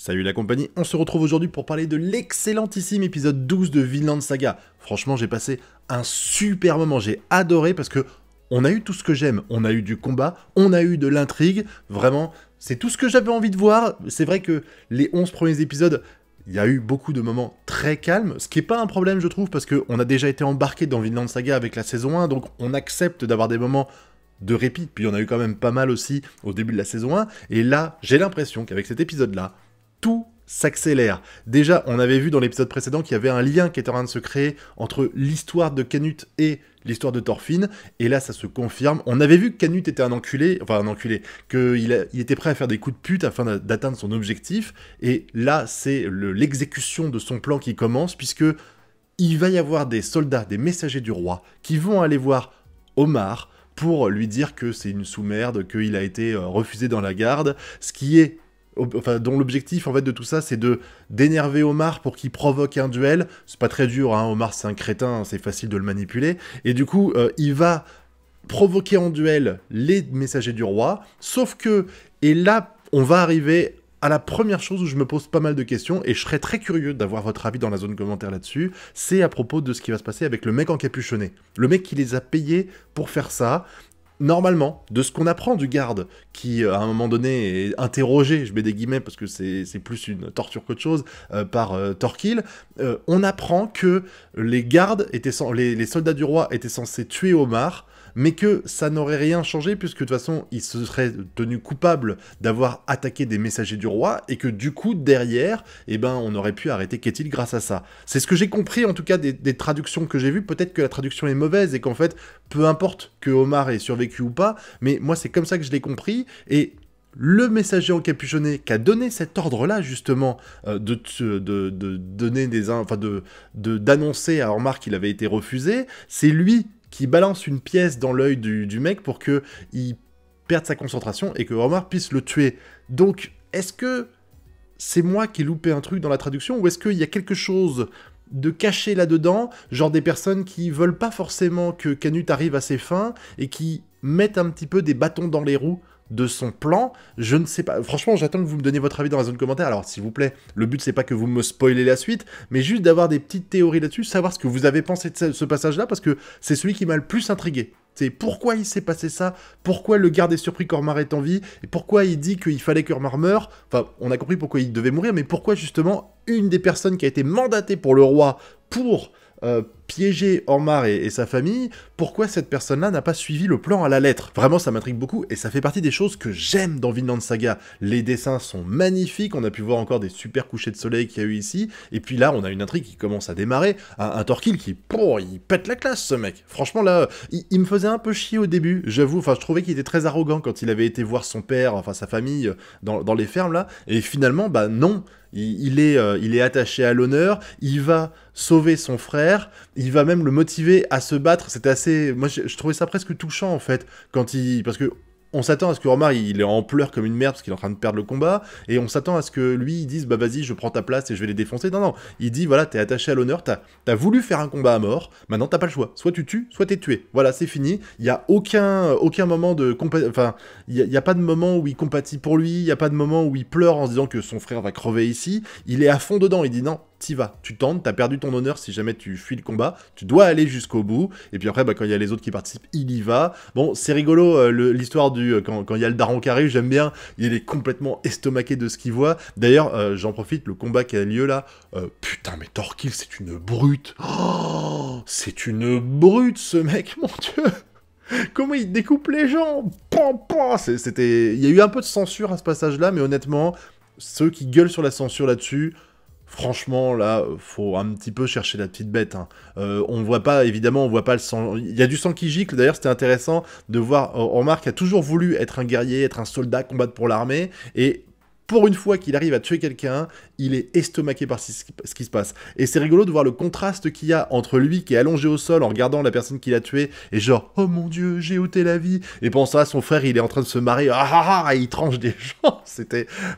Salut la compagnie, on se retrouve aujourd'hui pour parler de l'excellentissime épisode 12 de Vinland Saga. Franchement, j'ai passé un super moment, j'ai adoré parce que on a eu tout ce que j'aime. On a eu du combat, on a eu de l'intrigue, vraiment, c'est tout ce que j'avais envie de voir. C'est vrai que les 11 premiers épisodes, il y a eu beaucoup de moments très calmes, ce qui n'est pas un problème je trouve, parce qu'on a déjà été embarqué dans Vinland Saga avec la saison 1, donc on accepte d'avoir des moments de répit, puis on a eu quand même pas mal aussi au début de la saison 1, et là, j'ai l'impression qu'avec cet épisode-là, tout s'accélère. Déjà, on avait vu dans l'épisode précédent qu'il y avait un lien qui était en train de se créer entre l'histoire de Canute et l'histoire de Thorfinn, et là, ça se confirme. On avait vu que Canute était un enculé, qu'il était prêt à faire des coups de pute afin d'atteindre son objectif, et là, c'est l'exécution de son plan qui commence, puisque il va y avoir des soldats, des messagers du roi, qui vont aller voir Omar pour lui dire que c'est une sous-merde, qu'il a été refusé dans la garde, ce qui est dont l'objectif en fait de tout ça c'est d'énerver Omar pour qu'il provoque un duel. C'est pas très dur, hein. Omar c'est un crétin, c'est facile de le manipuler, et du coup il va provoquer en duel les messagers du roi, sauf que, et là on va arriver à la première chose où je me pose pas mal de questions, et je serais très curieux d'avoir votre avis dans la zone commentaire là-dessus, c'est à propos de ce qui va se passer avec le mec encapuchonné. Le mec qui les a payés pour faire ça. Normalement, de ce qu'on apprend du garde, qui à un moment donné est interrogé, je mets des guillemets parce que c'est plus une torture qu'autre chose, par Thorkill, on apprend que les gardes les soldats du roi étaient censés tuer Omar, mais que ça n'aurait rien changé puisque de toute façon il se serait tenu coupable d'avoir attaqué des messagers du roi, et que du coup derrière, on aurait pu arrêter Ketil grâce à ça. C'est ce que j'ai compris en tout cas des traductions que j'ai vues. Peut-être que la traduction est mauvaise et qu'en fait peu importe que Omar ait survécu ou pas, mais moi c'est comme ça que je l'ai compris. Et le messager encapuchonné qui a donné cet ordre-là, justement, d'annoncer à Omar qu'il avait été refusé, c'est lui qui balance une pièce dans l'œil du mec pour qu'il perde sa concentration et que Omar puisse le tuer. Donc, est-ce que c'est moi qui ai loupé un truc dans la traduction, ou est-ce qu'il y a quelque chose de caché là-dedans, genre des personnes qui veulent pas forcément que Canute arrive à ses fins et qui mettent un petit peu des bâtons dans les roues de son plan? Je ne sais pas. Franchement, j'attends que vous me donniez votre avis dans la zone commentaire. Alors, s'il vous plaît, le but, c'est pas que vous me spoilez la suite, mais juste d'avoir des petites théories là-dessus, savoir ce que vous avez pensé de ce passage-là, parce que c'est celui qui m'a le plus intrigué. C'est pourquoi il s'est passé ça, pourquoi le garde est surpris qu'Ormar est en vie, et pourquoi il dit qu'il fallait qu'Ormar meure. Enfin, on a compris pourquoi il devait mourir, mais pourquoi, justement, une des personnes qui a été mandatée pour le roi pour piéger Ormar et sa famille, pourquoi cette personne-là n'a pas suivi le plan à la lettre? Vraiment, ça m'intrigue beaucoup, et ça fait partie des choses que j'aime dans Vinland Saga. Les dessins sont magnifiques, on a pu voir encore des super couchers de soleil qu'il y a eu ici, et puis là, on a une intrigue qui commence à démarrer, un Thorkill qui, il pète la classe, ce mec. Franchement, là, il me faisait un peu chier au début, j'avoue, je trouvais qu'il était très arrogant quand il avait été voir son père, enfin sa famille, dans les fermes, là, et finalement, non. Il est attaché à l'honneur, il va sauver son frère, il va même le motiver à se battre. C'était assez... Moi, je trouvais ça presque touchant, en fait, parce que on s'attend à ce que Omar, il est en pleurs comme une merde parce qu'il est en train de perdre le combat, et on s'attend à ce que lui, il dise, bah vas-y, je prends ta place et je vais les défoncer. Non, il dit, voilà, t'es attaché à l'honneur, t'as voulu faire un combat à mort, maintenant t'as pas le choix, soit tu tues, soit t'es tué. Voilà, c'est fini, il y a aucun moment de... il y a pas de moment où il compatit pour lui, il y a pas de moment où il pleure en se disant que son frère va crever ici, il est à fond dedans, il dit non, t'y vas, tu tentes, t'as perdu ton honneur si jamais tu fuis le combat, tu dois aller jusqu'au bout, et puis après, quand il y a les autres qui participent, il y va. Bon, c'est rigolo, l'histoire quand il y a le daron qui arrive, j'aime bien, il est complètement estomaqué de ce qu'il voit. D'ailleurs, j'en profite, le combat qui a lieu là, putain, mais Thorkill, c'est une brute. Oh, c'est une brute, ce mec, mon dieu. Comment il découpe les gens. Il y a eu un peu de censure à ce passage-là, mais honnêtement, ceux qui gueulent sur la censure là-dessus, franchement, là, faut un petit peu chercher la petite bête, hein. On voit pas, évidemment, on voit pas le sang. Il y a du sang qui gicle. D'ailleurs, c'était intéressant de voir Ormar qui a toujours voulu être un guerrier, être un soldat, combattre pour l'armée, et pour une fois qu'il arrive à tuer quelqu'un, il est estomaqué par ce qui se passe. Et c'est rigolo de voir le contraste qu'il y a entre lui qui est allongé au sol en regardant la personne qui l'a tué, et genre, oh mon dieu, j'ai ôté la vie. Et pendant ça, son frère, il est en train de se marrer, et il tranche des gens.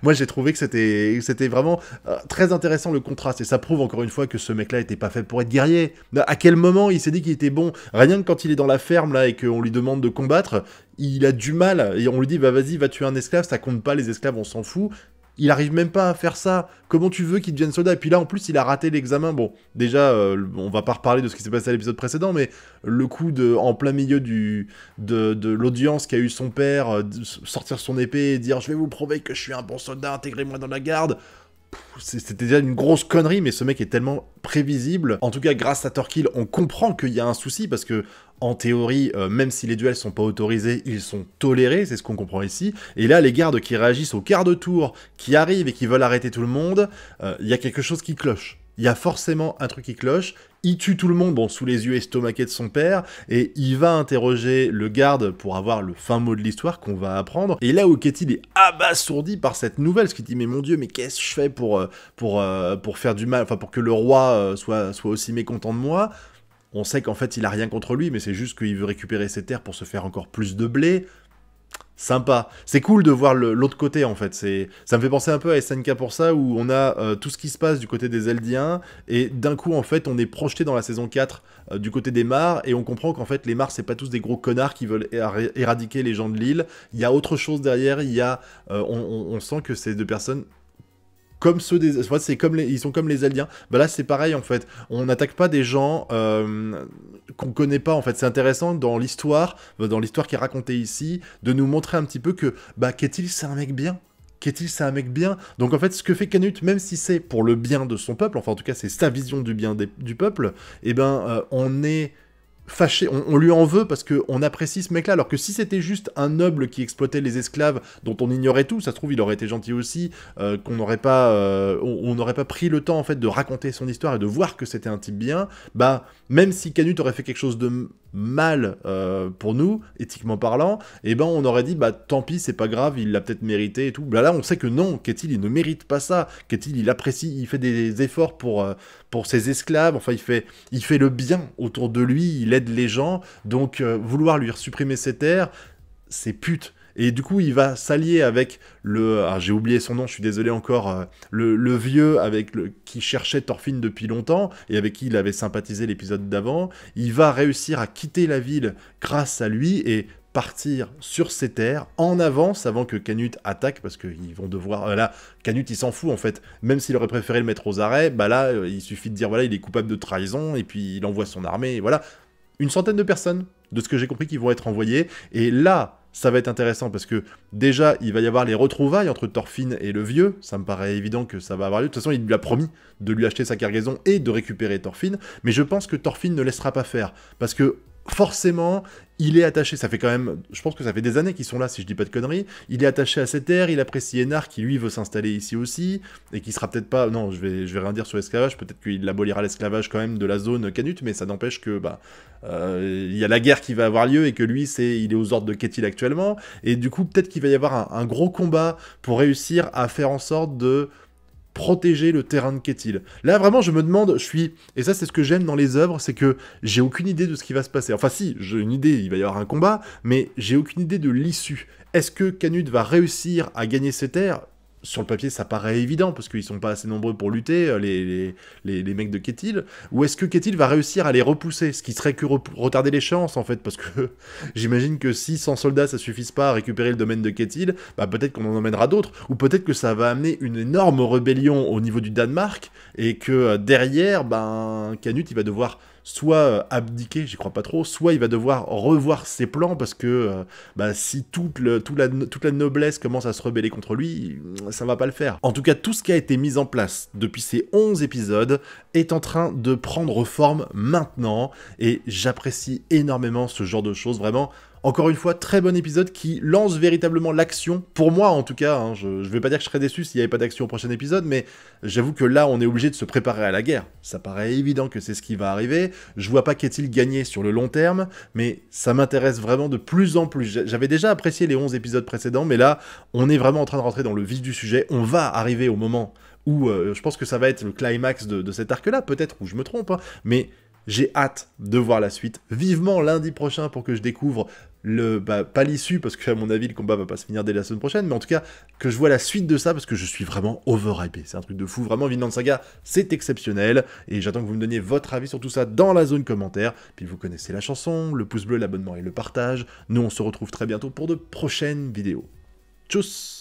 Moi, j'ai trouvé que c'était vraiment très intéressant le contraste. Et ça prouve encore une fois que ce mec-là était pas fait pour être guerrier. À quel moment il s'est dit qu'il était bon? Rien que quand il est dans la ferme, là, et qu'on lui demande de combattre, il a du mal, et on lui dit, bah vas-y, va tuer un esclave, ça compte pas, les esclaves, on s'en fout. il arrive même pas à faire ça. Comment tu veux qu'il devienne soldat? Et puis là, en plus, il a raté l'examen. Bon, déjà, on va pas reparler de ce qui s'est passé à l'épisode précédent, mais le coup en plein milieu de l'audience qu'a eu son père, sortir son épée et dire « Je vais vous prouver que je suis un bon soldat, intégrez-moi dans la garde », c'était déjà une grosse connerie, mais ce mec est tellement prévisible. En tout cas, grâce à Thorkil, on comprend qu'il y a un souci, parce que, en théorie, même si les duels sont pas autorisés, ils sont tolérés, c'est ce qu'on comprend ici. Et là, les gardes qui réagissent au quart de tour, qui arrivent et qui veulent arrêter tout le monde, il y a quelque chose qui cloche. Il y a forcément un truc qui cloche. Il tue tout le monde, bon, sous les yeux estomaqués de son père, et il va interroger le garde pour avoir le fin mot de l'histoire qu'on va apprendre. Et là où Ketil est abasourdi par cette nouvelle, parce qu'il dit « Mais mon Dieu, mais qu'est-ce que je fais pour faire du mal, enfin pour que le roi soit aussi mécontent de moi ?» On sait qu'en fait, il a rien contre lui, mais c'est juste qu'il veut récupérer ses terres pour se faire encore plus de blé. Sympa. C'est cool de voir l'autre côté, en fait. Ça me fait penser un peu à SNK pour ça, où on a tout ce qui se passe du côté des Eldiens, et d'un coup, en fait, on est projeté dans la saison 4 du côté des Mars, et on comprend qu'en fait, les Mars, c'est pas tous des gros connards qui veulent éradiquer les gens de l'île. Il y a autre chose derrière, on sent que c'est deux personnes comme ceux des... En fait, ils sont comme les Eldiens. Bah là, c'est pareil, en fait. On n'attaque pas des gens qu'on connaît pas, en fait. C'est intéressant, dans l'histoire qui est racontée ici, de nous montrer un petit peu que, bah, Ketil, c'est un mec bien. Ketil, c'est un mec bien. Donc, en fait, ce que fait Canute, même si c'est pour le bien de son peuple, enfin, en tout cas, c'est sa vision du bien du peuple, eh ben, on est... fâché, on lui en veut parce qu'on apprécie ce mec-là, alors que si c'était juste un noble qui exploitait les esclaves dont on ignorait tout, ça se trouve il aurait été gentil aussi, qu'on n'aurait pas, on n'aurait pas pris le temps en fait de raconter son histoire et de voir que c'était un type bien, bah même si Canute aurait fait quelque chose de mal pour nous, éthiquement parlant, et ben on aurait dit bah tant pis, c'est pas grave, il l'a peut-être mérité et tout. Bah là on sait que non, Ketil il ne mérite pas ça, Ketil il apprécie, il fait des efforts pour ses esclaves, enfin il fait le bien autour de lui, il aide les gens, donc vouloir lui supprimer ses terres, c'est pute. Et du coup, il va s'allier avec j'ai oublié son nom, je suis désolé encore, le vieux qui cherchait Thorfinn depuis longtemps, et avec qui il avait sympathisé l'épisode d'avant. Il va réussir à quitter la ville grâce à lui, et partir sur ses terres, en avance, avant que Canute attaque, parce qu'ils vont devoir... là, Canute, il s'en fout, en fait. Même s'il aurait préféré le mettre aux arrêts, bah là, il suffit de dire, voilà, il est coupable de trahison, et puis il envoie son armée, et voilà. Une centaine de personnes, de ce que j'ai compris, qui vont être envoyées, et là... ça va être intéressant parce que déjà, il va y avoir les retrouvailles entre Thorfinn et le vieux. Ça me paraît évident que ça va avoir lieu. De toute façon, il lui a promis de lui acheter sa cargaison et de récupérer Thorfinn. Mais je pense que Thorfinn ne laissera pas faire. Parce que forcément, il est attaché. Ça fait quand même... je pense que ça fait des années qu'ils sont là, si je dis pas de conneries. Il est attaché à cette terre. Il apprécie Enar, qui lui veut s'installer ici aussi. Et qui sera peut-être pas... non, je vais rien dire sur l'esclavage. Peut-être qu'il abolira l'esclavage quand même de la zone Canute. Mais ça n'empêche que... il y a la guerre qui va avoir lieu et que lui, il est aux ordres de Ketil actuellement, et du coup, peut-être qu'il va y avoir un gros combat pour réussir à faire en sorte de protéger le terrain de Ketil. Là, vraiment, je me demande, et ça, c'est ce que j'aime dans les œuvres, c'est que j'ai aucune idée de ce qui va se passer. Enfin, si, j'ai une idée, il va y avoir un combat, mais j'ai aucune idée de l'issue. Est-ce que Canute va réussir à gagner ses terres ? Sur le papier, ça paraît évident, parce qu'ils sont pas assez nombreux pour lutter, les mecs de Ketil. Ou est-ce que Ketil va réussir à les repousser, ce qui serait que retarder l'échéance, en fait, parce que j'imagine que si 100 soldats, ça suffise pas à récupérer le domaine de Ketil, bah peut-être qu'on en emmènera d'autres, ou peut-être que ça va amener une énorme rébellion au niveau du Danemark, et que derrière, Canute, il va devoir soit abdiquer, j'y crois pas trop, soit il va devoir revoir ses plans, parce que si toute la noblesse commence à se rebeller contre lui, ça va pas le faire. En tout cas, tout ce qui a été mis en place depuis ces 11 épisodes est en train de prendre forme maintenant, et j'apprécie énormément ce genre de choses, vraiment. Encore une fois, très bon épisode qui lance véritablement l'action, pour moi en tout cas, hein, je vais pas dire que je serais déçu s'il n'y avait pas d'action au prochain épisode, mais j'avoue que là on est obligé de se préparer à la guerre. Ça paraît évident que c'est ce qui va arriver, je vois pas qu'est-il gagné sur le long terme, mais ça m'intéresse vraiment de plus en plus. J'avais déjà apprécié les 11 épisodes précédents, mais là on est vraiment en train de rentrer dans le vif du sujet, on va arriver au moment où je pense que ça va être le climax de cet arc-là, peut-être, ou je me trompe, hein, mais... j'ai hâte de voir la suite, vivement lundi prochain pour que je découvre pas l'issue, parce qu'à mon avis le combat va pas se finir dès la semaine prochaine, mais en tout cas que je vois la suite de ça, parce que je suis vraiment overhypé, c'est un truc de fou, vraiment Vinland Saga c'est exceptionnel, et j'attends que vous me donniez votre avis sur tout ça dans la zone commentaire, puis vous connaissez la chanson, le pouce bleu, l'abonnement et le partage, nous on se retrouve très bientôt pour de prochaines vidéos. Tchuss.